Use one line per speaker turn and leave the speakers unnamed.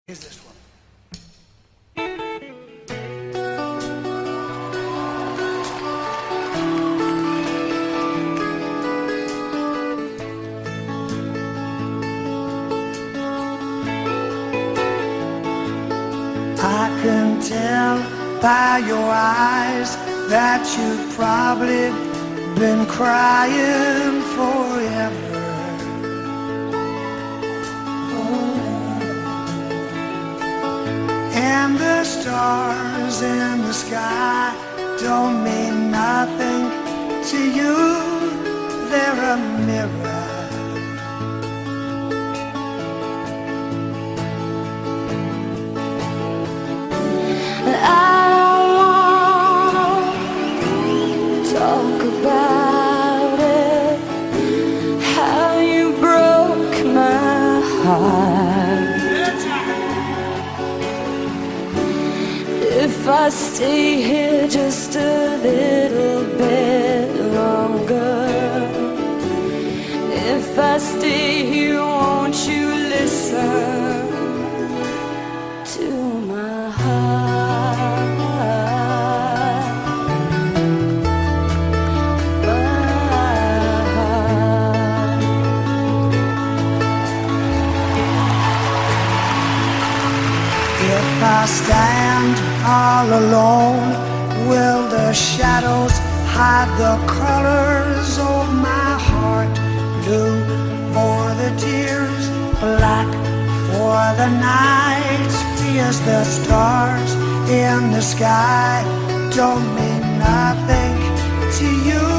Here's this one. I can tell by your eyes that you've probably been crying forever. And the stars in the sky don't mean nothing to you. They're a mirror.
I don't wanna talk about it, how you broke my heart. If I stay here just a little bit longer, if I stay here, won't you listen to my heart?
If I stand all alone, will the shadows hide the colors of my heart? Blue for the tears, black for the nights, fierce the stars in the sky don't mean nothing to you.